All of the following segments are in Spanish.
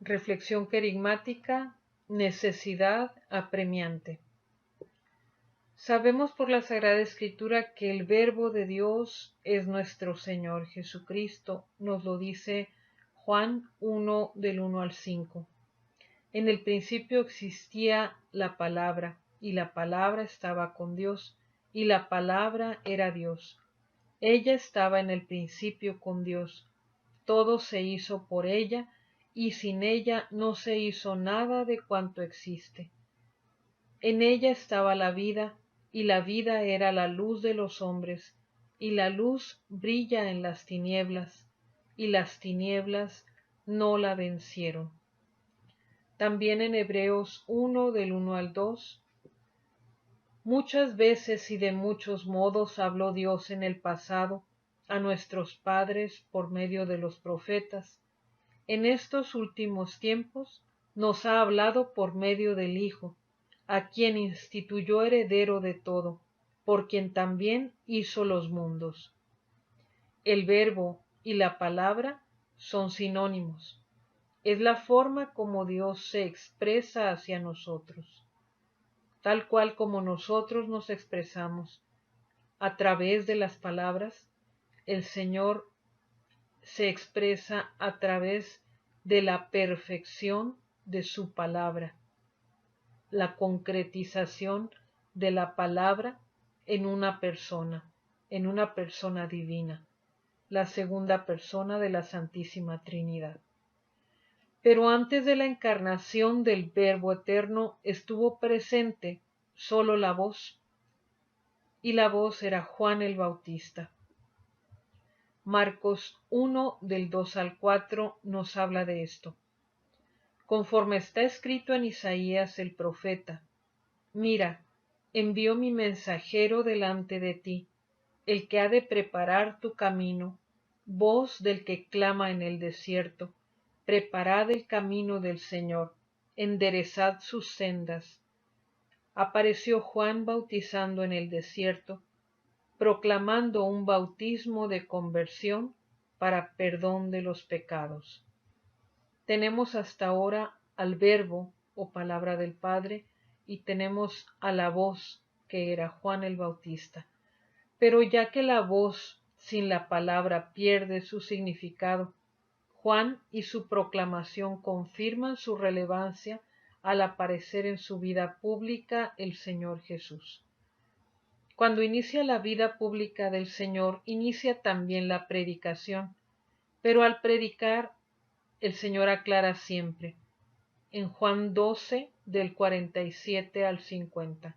Reflexión querigmática, necesidad apremiante. Sabemos por la Sagrada Escritura que el Verbo de Dios es nuestro Señor Jesucristo, nos lo dice Juan 1 del 1 al 5. En el principio existía la palabra, y la palabra estaba con Dios, y la palabra era Dios. Ella estaba en el principio con Dios. Todo se hizo por ella, y sin ella no se hizo nada de cuanto existe. En ella estaba la vida, y la vida era la luz de los hombres, y la luz brilla en las tinieblas, y las tinieblas no la vencieron. También en Hebreos 1 del 1 al 2, muchas veces y de muchos modos habló Dios en el pasado a nuestros padres por medio de los profetas. En estos últimos tiempos nos ha hablado por medio del Hijo, a quien instituyó heredero de todo, por quien también hizo los mundos. El verbo y la palabra son sinónimos. Es la forma como Dios se expresa hacia nosotros, tal cual como nosotros nos expresamos a través de las palabras. El Señor se expresa a través de la perfección de su palabra, la concretización de la palabra en una persona divina, la segunda persona de la Santísima Trinidad. Pero antes de la encarnación del Verbo eterno estuvo presente solo la voz, y la voz era Juan el Bautista. Marcos 1 del 2 al 4 nos habla de esto. Conforme está escrito en Isaías el profeta: Mira, envío mi mensajero delante de ti, el que ha de preparar tu camino, voz del que clama en el desierto: preparad el camino del Señor, enderezad sus sendas. Apareció Juan bautizando en el desierto, proclamando un bautismo de conversión para perdón de los pecados. Tenemos hasta ahora al Verbo o palabra del Padre, y tenemos a la voz, que era Juan el Bautista. Pero ya que la voz sin la palabra pierde su significado, Juan y su proclamación confirman su relevancia al aparecer en su vida pública el Señor Jesús. Cuando inicia la vida pública del Señor, inicia también la predicación, pero al predicar, el Señor aclara siempre, en Juan 12, del 47 al 50.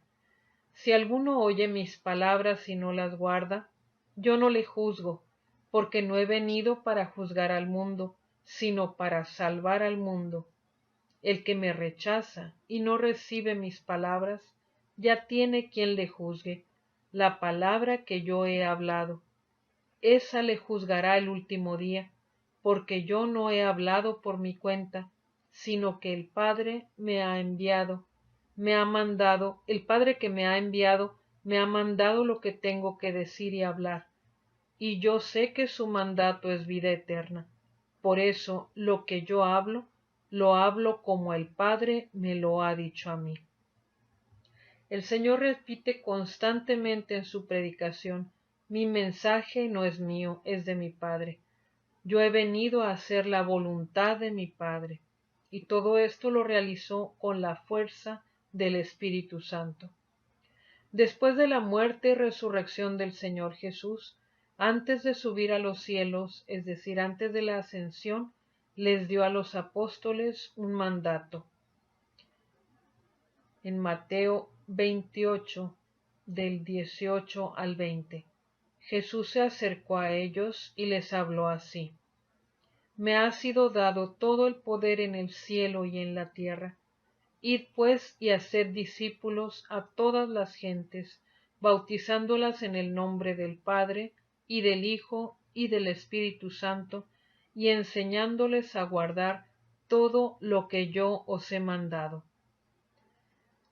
Si alguno oye mis palabras y no las guarda, yo no le juzgo, porque no he venido para juzgar al mundo, sino para salvar al mundo. El que me rechaza y no recibe mis palabras, ya tiene quien le juzgue. La palabra que yo he hablado, esa le juzgará el último día, porque yo no he hablado por mi cuenta, sino que el Padre me ha enviado, el Padre que me ha enviado, me ha mandado lo que tengo que decir y hablar, y yo sé que su mandato es vida eterna. Por eso lo que yo hablo, lo hablo como el Padre me lo ha dicho a mí. El Señor repite constantemente en su predicación: mi mensaje no es mío, es de mi Padre. Yo he venido a hacer la voluntad de mi Padre. Y todo esto lo realizó con la fuerza del Espíritu Santo. Después de la muerte y resurrección del Señor Jesús, antes de subir a los cielos, es decir, antes de la ascensión, les dio a los apóstoles un mandato. En Mateo 28, del 18 al 20, Jesús se acercó a ellos y les habló así: Me ha sido dado todo el poder en el cielo y en la tierra. Id pues y haced discípulos a todas las gentes, bautizándolas en el nombre del Padre, y del Hijo, y del Espíritu Santo, y enseñándoles a guardar todo lo que yo os he mandado.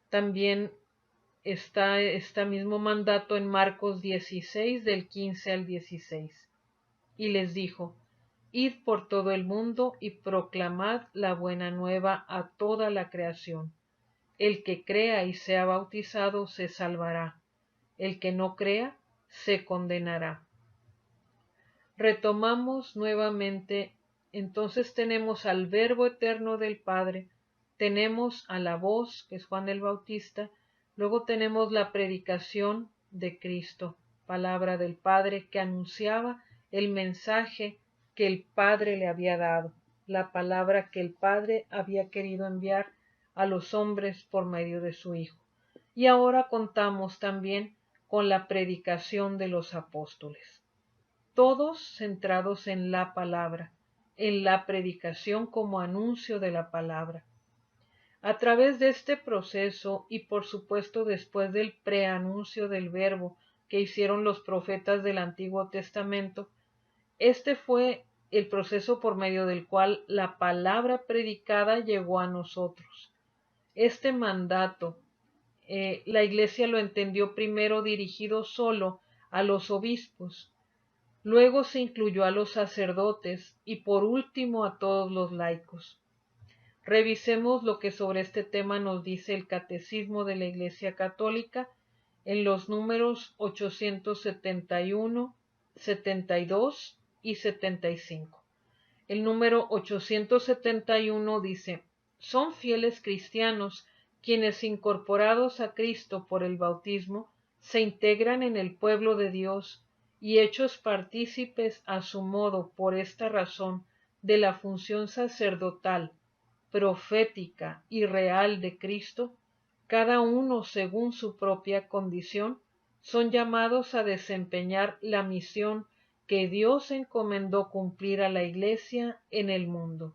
También está este mismo mandato en Marcos 16, del 15 al 16. Y les dijo: Id por todo el mundo y proclamad la buena nueva a toda la creación. El que crea y sea bautizado se salvará. El que no crea se condenará. Retomamos nuevamente, entonces tenemos al Verbo eterno del Padre, tenemos a la voz, que es Juan el Bautista, luego tenemos la predicación de Cristo, palabra del Padre que anunciaba el mensaje que el Padre le había dado, la palabra que el Padre había querido enviar a los hombres por medio de su Hijo. Y ahora contamos también con la predicación de los apóstoles, todos centrados en la palabra, en la predicación como anuncio de la palabra. A través de este proceso y por supuesto después del preanuncio del Verbo que hicieron los profetas del Antiguo Testamento, este fue el proceso por medio del cual la palabra predicada llegó a nosotros. Este mandato, la Iglesia lo entendió primero dirigido solo a los obispos, luego se incluyó a los sacerdotes y por último a todos los laicos. Revisemos lo que sobre este tema nos dice el Catecismo de la Iglesia Católica en los números 871, 72 y 75. El número 871 dice: son fieles cristianos quienes, incorporados a Cristo por el bautismo, se integran en el pueblo de Dios y hechos partícipes a su modo por esta razón de la función sacerdotal, profética y real de Cristo, cada uno según su propia condición, son llamados a desempeñar la misión que Dios encomendó cumplir a la Iglesia en el mundo.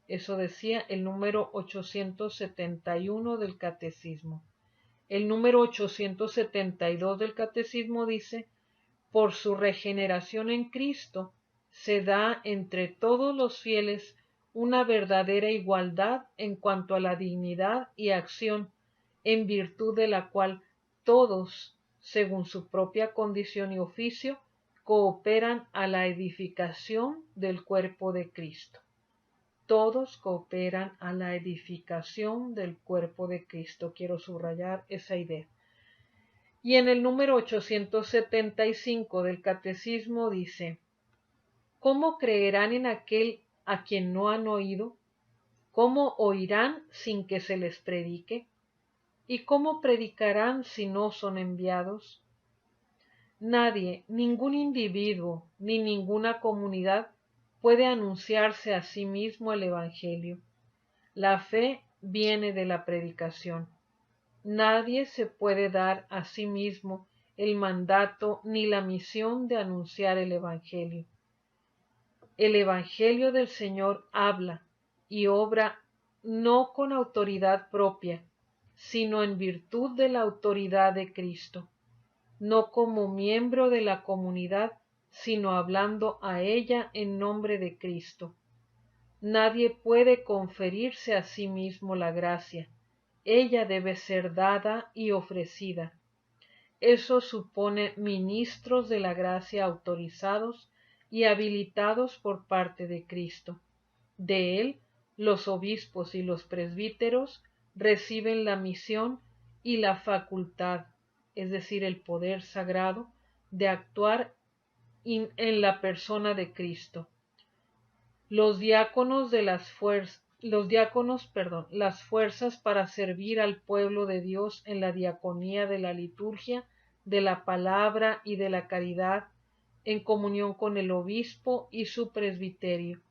Eso decía el número 871 del Catecismo. El número 872 del Catecismo dice: por su regeneración en Cristo se da entre todos los fieles una verdadera igualdad en cuanto a la dignidad y acción, en virtud de la cual todos, según su propia condición y oficio, cooperan a la edificación del cuerpo de Cristo. Todos cooperan a la edificación del cuerpo de Cristo. Quiero subrayar esa idea. Y en el número 875 del Catecismo dice: ¿cómo creerán en aquel a quien no han oído? ¿Cómo oirán sin que se les predique? ¿Y cómo predicarán si no son enviados? Nadie, ningún individuo, ni ninguna comunidad puede anunciarse a sí mismo el Evangelio. La fe viene de la predicación. Nadie se puede dar a sí mismo el mandato ni la misión de anunciar el Evangelio. El Evangelio del Señor habla y obra no con autoridad propia, sino en virtud de la autoridad de Cristo, no como miembro de la comunidad, sino hablando a ella en nombre de Cristo. Nadie puede conferirse a sí mismo la gracia. Ella debe ser dada y ofrecida. Eso supone ministros de la gracia autorizados y habilitados por parte de Cristo. De él, los obispos y los presbíteros reciben la misión y la facultad, es decir, el poder sagrado, de actuar en la persona de Cristo. Los diáconos las fuerzas para servir al pueblo de Dios en la diaconía de la liturgia, de la palabra y de la caridad, en comunión con el obispo y su presbiterio.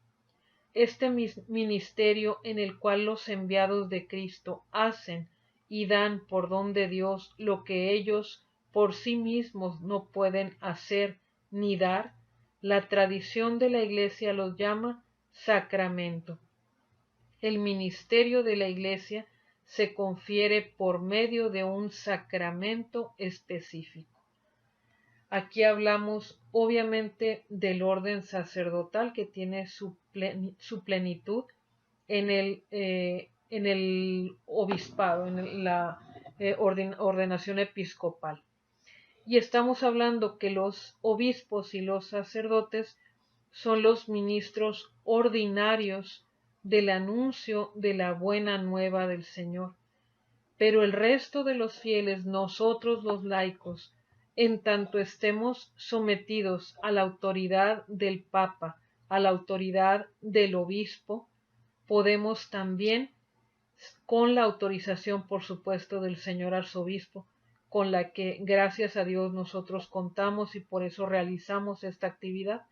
Este ministerio en el cual los enviados de Cristo hacen y dan por don de Dios lo que ellos por sí mismos no pueden hacer ni dar, la tradición de la Iglesia los llama sacramento. El ministerio de la Iglesia se confiere por medio de un sacramento específico. Aquí hablamos obviamente del orden sacerdotal que tiene su plenitud en el obispado, en la ordenación episcopal. Y estamos hablando que los obispos y los sacerdotes son los ministros ordinarios del anuncio de la buena nueva del Señor. Pero el resto de los fieles, nosotros los laicos, en tanto estemos sometidos a la autoridad del Papa, a la autoridad del obispo, podemos también, con la autorización, por supuesto, del señor arzobispo, con la que, gracias a Dios, nosotros contamos y por eso realizamos esta actividad,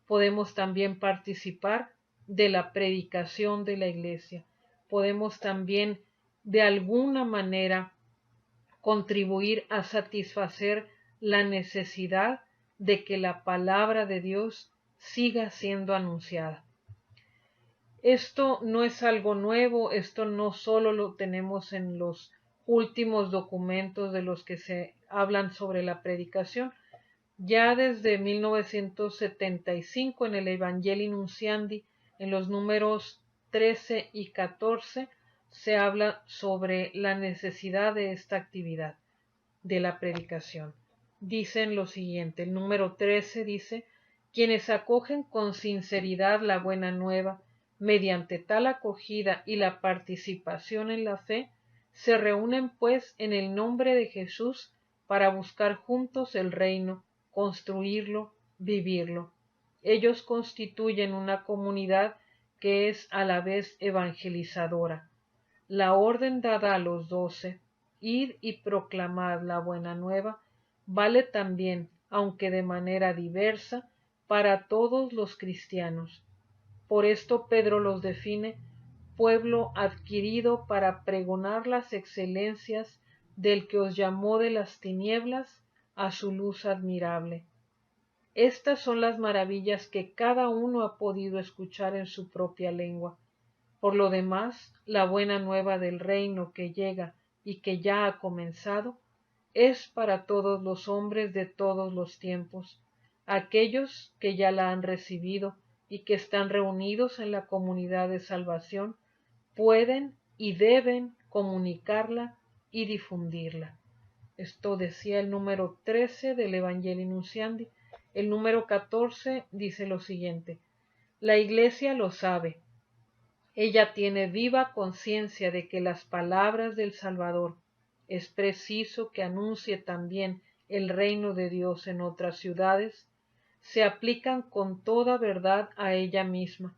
podemos también participar de la predicación de la Iglesia. Podemos también, de alguna manera, contribuir a satisfacer la necesidad de que la palabra de Dios siga siendo anunciada. Esto no es algo nuevo, esto no solo lo tenemos en los últimos documentos de los que se hablan sobre la predicación. Ya desde 1975 en el Evangelii Nunciandi, en los números 13 y 14, se habla sobre la necesidad de esta actividad de la predicación. Dicen lo siguiente, el número 13 dice: quienes acogen con sinceridad la buena nueva, mediante tal acogida y la participación en la fe, se reúnen pues en el nombre de Jesús para buscar juntos el reino, construirlo, vivirlo. Ellos constituyen una comunidad que es a la vez evangelizadora. La orden dada a los 12, id y proclamad la buena nueva, vale también, aunque de manera diversa, para todos los cristianos. Por esto Pedro los define pueblo adquirido para pregonar las excelencias del que os llamó de las tinieblas a su luz admirable. Estas son las maravillas que cada uno ha podido escuchar en su propia lengua. Por lo demás, la buena nueva del reino que llega y que ya ha comenzado, es para todos los hombres de todos los tiempos, aquellos que ya la han recibido y que están reunidos en la comunidad de salvación, pueden y deben comunicarla y difundirla. Esto decía el número 13 del Evangelii Nunciandi. El número 14 dice lo siguiente: la Iglesia lo sabe. Ella tiene viva conciencia de que las palabras del Salvador es preciso que anuncie también el reino de Dios en otras ciudades, se aplican con toda verdad a ella misma,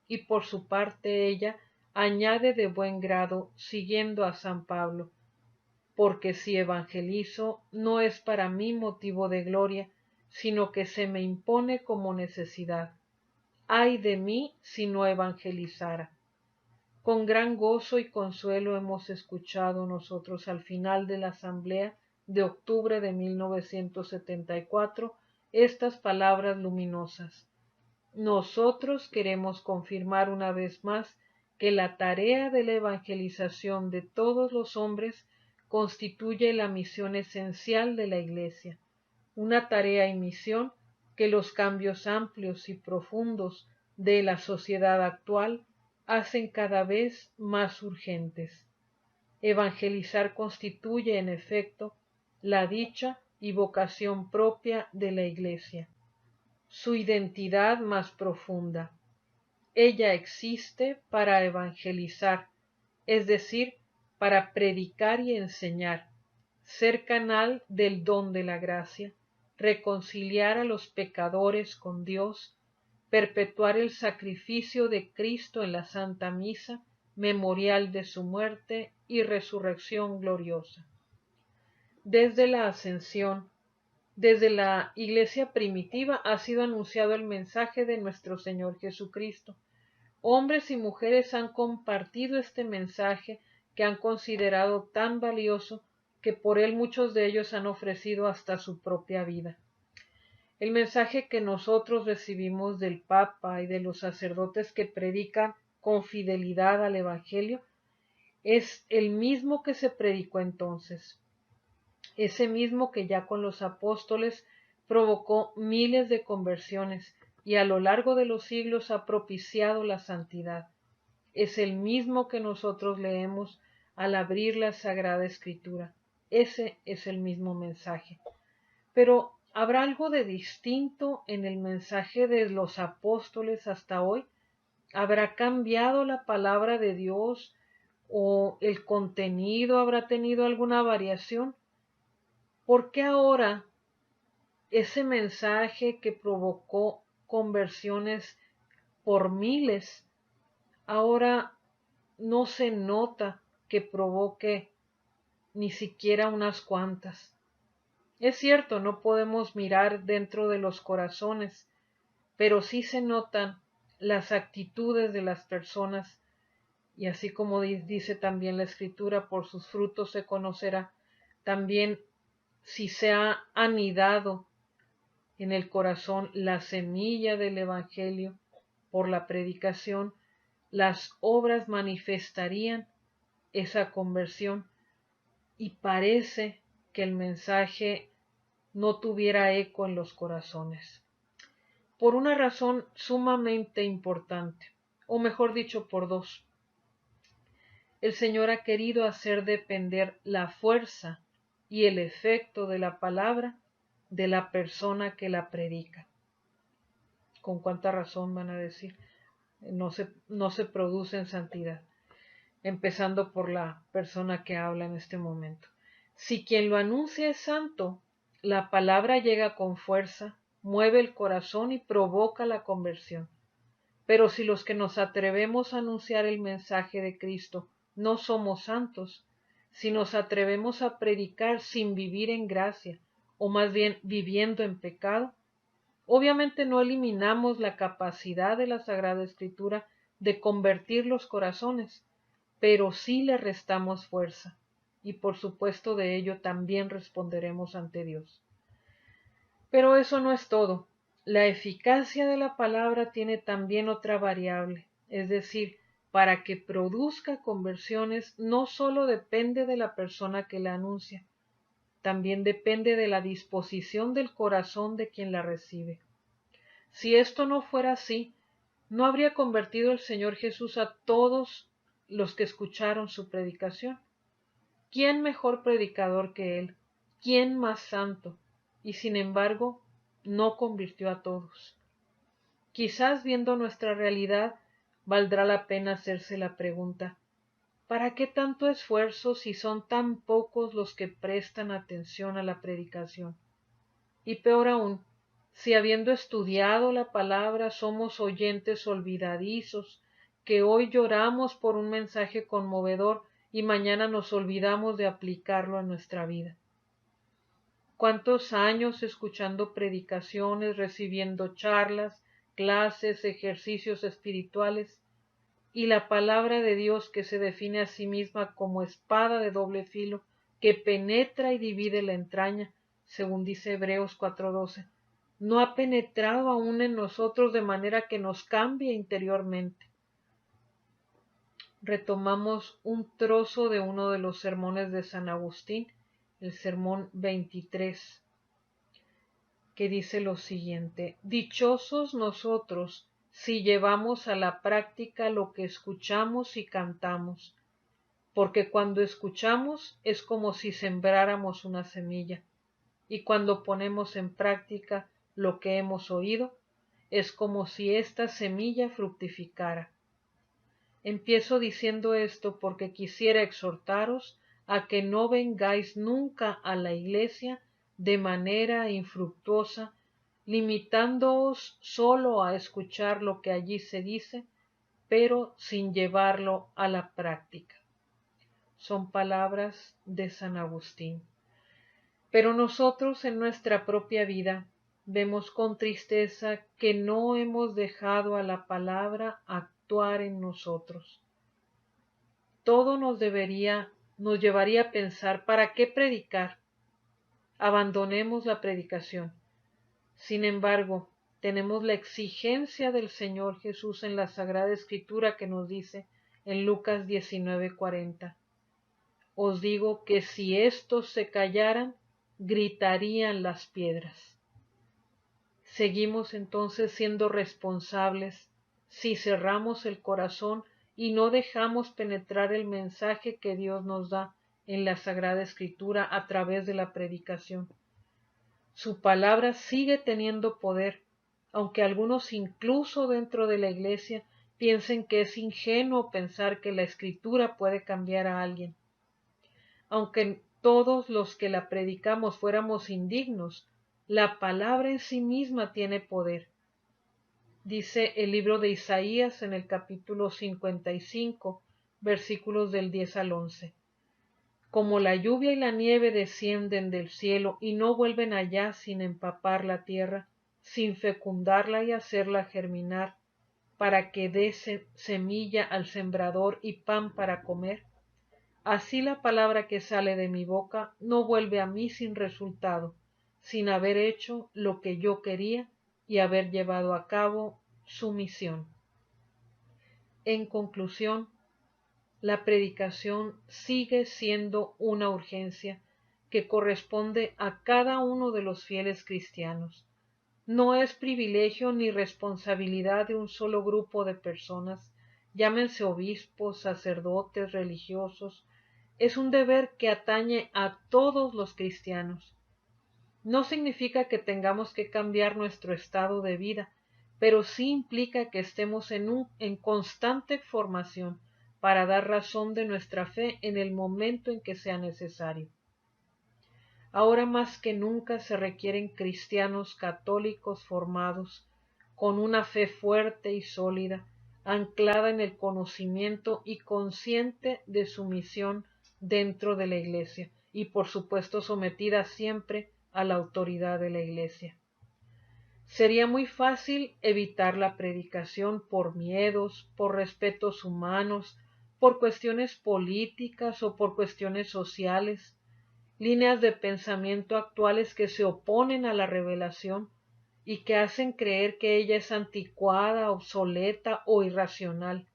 y por su parte ella añade de buen grado, siguiendo a San Pablo: porque si evangelizo no es para mí motivo de gloria, sino que se me impone como necesidad. Ay de mí si no evangelizara. Con gran gozo y consuelo hemos escuchado nosotros al final de la asamblea de octubre de 1974 estas palabras luminosas. Nosotros queremos confirmar una vez más que la tarea de la evangelización de todos los hombres constituye la misión esencial de la Iglesia, una tarea y misión que los cambios amplios y profundos de la sociedad actual hacen cada vez más urgentes. Evangelizar constituye, en efecto, la dicha y vocación propia de la Iglesia, su identidad más profunda. Ella existe para evangelizar, es decir, para predicar y enseñar, ser canal del don de la gracia, reconciliar a los pecadores con Dios, perpetuar el sacrificio de Cristo en la Santa Misa, memorial de su muerte y resurrección gloriosa. Desde la Ascensión, desde la Iglesia primitiva, ha sido anunciado el mensaje de nuestro Señor Jesucristo. Hombres y mujeres han compartido este mensaje que han considerado tan valioso que por él muchos de ellos han ofrecido hasta su propia vida. El mensaje que nosotros recibimos del Papa y de los sacerdotes que predican con fidelidad al Evangelio es el mismo que se predicó entonces, ese mismo que ya con los apóstoles provocó miles de conversiones y a lo largo de los siglos ha propiciado la santidad. Es el mismo que nosotros leemos al abrir la Sagrada Escritura. Ese es el mismo mensaje. Pero ¿Habrá algo de distinto en el mensaje de los apóstoles hasta hoy? ¿Habrá cambiado la palabra de Dios o el contenido habrá tenido alguna variación? ¿Por qué ahora ese mensaje que provocó conversiones por miles, ahora no se nota que provoque ni siquiera unas cuantas? Es cierto, no podemos mirar dentro de los corazones, pero sí se notan las actitudes de las personas, y así como dice también la Escritura, por sus frutos se conocerá. También si se ha anidado en el corazón la semilla del Evangelio por la predicación, las obras manifestarían esa conversión, y parece que el mensaje no tuviera eco en los corazones. Por una razón sumamente importante, o mejor dicho, por dos. El Señor ha querido hacer depender la fuerza y el efecto de la palabra de la persona que la predica. ¿Con cuánta razón van a decir? No se produce en santidad, empezando por la persona que habla en este momento. Si quien lo anuncia es santo, la palabra llega con fuerza, mueve el corazón y provoca la conversión. Pero si los que nos atrevemos a anunciar el mensaje de Cristo no somos santos, si nos atrevemos a predicar sin vivir en gracia, o más bien viviendo en pecado, obviamente no eliminamos la capacidad de la Sagrada Escritura de convertir los corazones, pero sí le restamos fuerza, y por supuesto de ello también responderemos ante Dios. Pero eso no es todo. La eficacia de la palabra tiene también otra variable, es decir, para que produzca conversiones no solo depende de la persona que la anuncia, también depende de la disposición del corazón de quien la recibe. Si esto no fuera así, no habría convertido el Señor Jesús a todos los que escucharon su predicación. ¿Quién mejor predicador que él? ¿Quién más santo? Y sin embargo, no convirtió a todos. Quizás viendo nuestra realidad, valdrá la pena hacerse la pregunta, ¿para qué tanto esfuerzo si son tan pocos los que prestan atención a la predicación? Y peor aún, si habiendo estudiado la palabra somos oyentes olvidadizos, que hoy lloramos por un mensaje conmovedor y mañana nos olvidamos de aplicarlo a nuestra vida. ¿Cuántos años escuchando predicaciones, recibiendo charlas, clases, ejercicios espirituales, y la palabra de Dios, que se define a sí misma como espada de doble filo, que penetra y divide la entraña, según dice Hebreos 4:12, no ha penetrado aún en nosotros de manera que nos cambie interiormente? Retomamos un trozo de uno de los sermones de San Agustín, el sermón 23, que dice lo siguiente: dichosos nosotros si llevamos a la práctica lo que escuchamos y cantamos, porque cuando escuchamos es como si sembráramos una semilla, y cuando ponemos en práctica lo que hemos oído, es como si esta semilla fructificara. Empiezo diciendo esto porque quisiera exhortaros a que no vengáis nunca a la iglesia de manera infructuosa, limitándoos solo a escuchar lo que allí se dice, pero sin llevarlo a la práctica. Son palabras de San Agustín. Pero nosotros en nuestra propia vida vemos con tristeza que no hemos dejado a la palabra actuar en nosotros. Todo nos llevaría a pensar, ¿para qué predicar? Abandonemos la predicación. Sin embargo, tenemos la exigencia del Señor Jesús en la Sagrada Escritura, que nos dice en Lucas 19:40. Os digo que si éstos se callaran, gritarían las piedras. Seguimos entonces siendo responsables si cerramos el corazón y no dejamos penetrar el mensaje que Dios nos da en la Sagrada Escritura a través de la predicación. Su palabra sigue teniendo poder, aunque algunos incluso dentro de la Iglesia piensen que es ingenuo pensar que la Escritura puede cambiar a alguien. Aunque todos los que la predicamos fuéramos indignos, la palabra en sí misma tiene poder. Dice el libro de Isaías en el capítulo 55, versículos del 10 al 11. Como la lluvia y la nieve descienden del cielo y no vuelven allá sin empapar la tierra, sin fecundarla y hacerla germinar, para que dé semilla al sembrador y pan para comer, así la palabra que sale de mi boca no vuelve a mí sin resultado, sin haber hecho lo que yo quería y haber llevado a cabo su misión. En conclusión, la predicación sigue siendo una urgencia que corresponde a cada uno de los fieles cristianos. No es privilegio ni responsabilidad de un solo grupo de personas, llámense obispos, sacerdotes, religiosos. Es un deber que atañe a todos los cristianos. No significa que tengamos que cambiar nuestro estado de vida, pero sí implica que estemos en constante formación para dar razón de nuestra fe en el momento en que sea necesario. Ahora más que nunca se requieren cristianos católicos formados, con una fe fuerte y sólida, anclada en el conocimiento y consciente de su misión dentro de la Iglesia, y por supuesto sometida siempre a la autoridad de la Iglesia. Sería muy fácil evitar la predicación por miedos, por respetos humanos, por cuestiones políticas o por cuestiones sociales, líneas de pensamiento actuales que se oponen a la revelación y que hacen creer que ella es anticuada, obsoleta o irracional.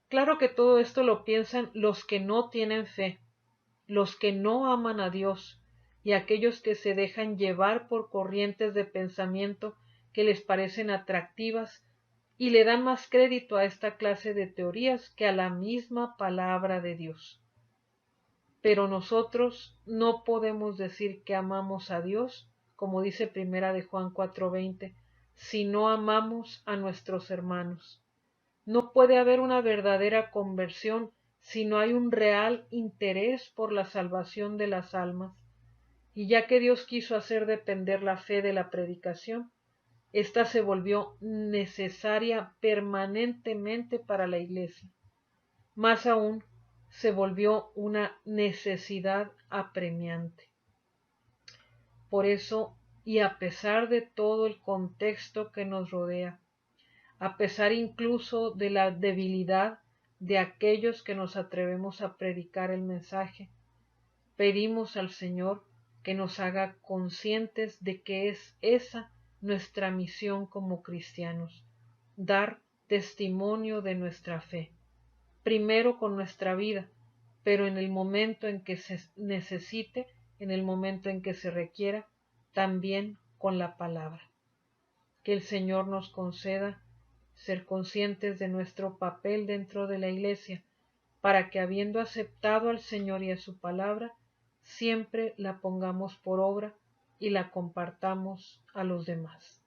Claro que todo esto lo piensan los que no tienen fe, los que no aman a Dios y aquellos que se dejan llevar por corrientes de pensamiento que les parecen atractivas y le dan más crédito a esta clase de teorías que a la misma palabra de Dios. Pero nosotros no podemos decir que amamos a Dios, como dice Primera de Juan 4:20, si no amamos a nuestros hermanos. No puede haber una verdadera conversión si no hay un real interés por la salvación de las almas. Y ya que Dios quiso hacer depender la fe de la predicación, ésta se volvió necesaria permanentemente para la Iglesia. Más aún, se volvió una necesidad apremiante. Por eso, y a pesar de todo el contexto que nos rodea, a pesar incluso de la debilidad de aquellos que nos atrevemos a predicar el mensaje, pedimos al Señor que nos haga conscientes de que es esa nuestra misión como cristianos, dar testimonio de nuestra fe, primero con nuestra vida, pero en el momento en que se necesite, en el momento en que se requiera, también con la palabra. Que el Señor nos conceda ser conscientes de nuestro papel dentro de la Iglesia, para que habiendo aceptado al Señor y a su palabra, siempre la pongamos por obra y la compartamos a los demás.